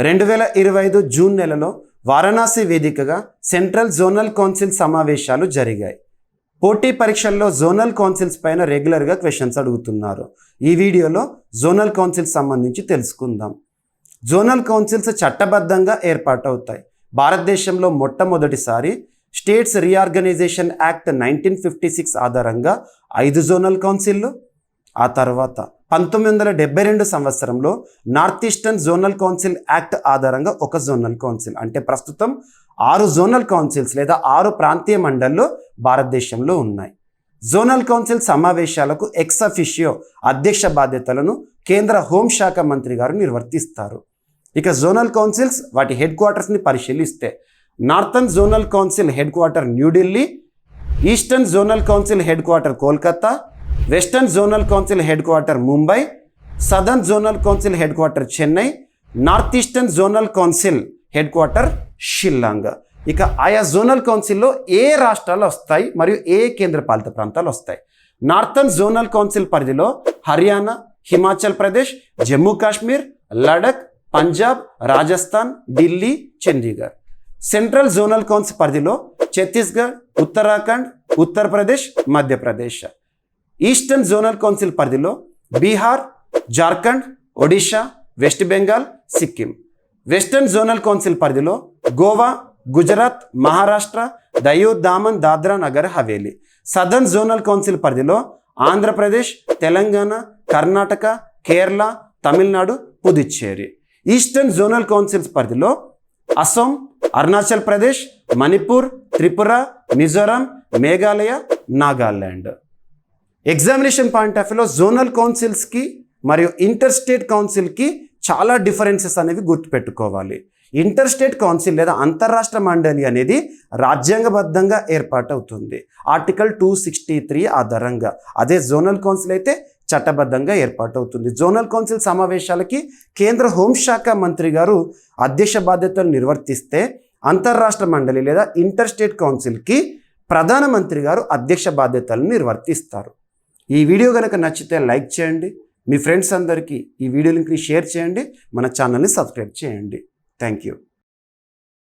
2025 June నెలలో వారణాసి వేదికగా central zonal council సమావేశాలు జరిగాయి. పోటీ పరీక్షల్లో జోనల్ కౌన్సిల్స్ పైన రెగ్యులర్గా క్వశ్చన్స్ అడుగుతున్నారు. ఈ వీడియోలో జోనల్ కౌన్సిల్స్ సంబంధించి తెలుసుకుందాం. జోనల్ కౌన్సిల్స్ చట్టబద్ధంగా ఏర్పాటవుతాయి. భారతదేశంలో మొట్టమొదటిసారి స్టేట్స్ రీఆర్గనైజేషన్ యాక్ట్ 1956 ఆధారంగా 5 జోనల్ కౌన్సిల్లు, ఆ తర్వాత 1972 సంవత్సరంలో north eastern zonal council act ఆధారంగా 1 జోనల్ కౌన్సిల్, అంటే ప్రస్తుతం 6 జోనల్ కౌన్సిల్స్ లేదా 6 ప్రాంతీయ మండళ్ళు భారతదేశంలో ఉన్నాయి. జోనల్ కౌన్సిల్ సమావేశాలకు ఎక్స్ అఫిషియో అధ్యక్ష బాధ్యతలను కేంద్ర హోంశాఖ మంత్రి గారు నిర్వర్తిస్తారు. ఇక జోనల్ కౌన్సిల్స్ వాటి హెడ్ క్వార్టర్స్ని పరిశీలిస్తే northern zonal council head quarter New Delhi, eastern zonal council head quarter Kolkata, western zonal council head quarter Mumbai, southern zonal council head quarter Chennai, north eastern zonal council head quarter Shillong. ఇక ఆయా జోనల్ కౌన్సిల్లో ఏ రాష్ట్రాలు వస్తాయి మరియు ఏ కేంద్రపాలిత ప్రాంతాలు వస్తాయి? నార్థన్ జోనల్ కౌన్సిల్ పరిధిలో Haryana, Himachal Pradesh, Jammu Kashmir, Ladakh, Punjab, Rajasthan, Delhi, Chandigarh. Central zonal council పరిధిలో Chhattisgarh, Uttarakhand, Uttar Pradesh, Madhya Pradesh. Eastern zonal council పరిధిలో Bihar, Jharkhand, Odisha, west Bengal, Sikkim. Western zonal council పరిధిలో గోవా, గుజరాత్, మహారాష్ట్ర, దయోద్, Daman, Dadra Nagar Haveli. Southern zonal council పరిధిలో Andhra Pradesh, Telangana, Karnataka, Kerala, Tamil Nadu, Puducherry. Eastern zonal councils పరిధిలో Assam, Arunachal Pradesh, Manipur, Tripura, Mizoram, Meghalaya, Nagaland. Examination point of వ్యూలో జోనల్ కౌన్సిల్స్కి మరియు ఇంటర్ స్టేట్ కౌన్సిల్కి చాలా డిఫరెన్సెస్ అనేవి గుర్తుపెట్టుకోవాలి. ఇంటర్ స్టేట్ కౌన్సిల్ లేదా అంతర్రాష్ట్ర మండలి అనేది రాజ్యాంగబద్ధంగా ఏర్పాటవుతుంది ఆర్టికల్ 263 ఆధారంగా. అదే జోనల్ కౌన్సిల్ అయితే చట్టబద్ధంగా ఏర్పాటవుతుంది. జోనల్ కౌన్సిల్ సమావేశాలకి కేంద్ర హోంశాఖ మంత్రి గారు అధ్యక్ష బాధ్యతలు నిర్వర్తిస్తే, అంతర్రాష్ట్ర మండలి లేదా ఇంటర్ స్టేట్ కౌన్సిల్కి ప్రధానమంత్రి గారు అధ్యక్ష బాధ్యతలను నిర్వర్తిస్తారు. ఈ వీడియో కనుక నచ్చితే లైక్ చేయండి, మీ ఫ్రెండ్స్ అందరికీ ఈ వీడియో లింక్ని షేర్ చేయండి, మన ఛానల్ని సబ్స్క్రైబ్ చేయండి. Thank you.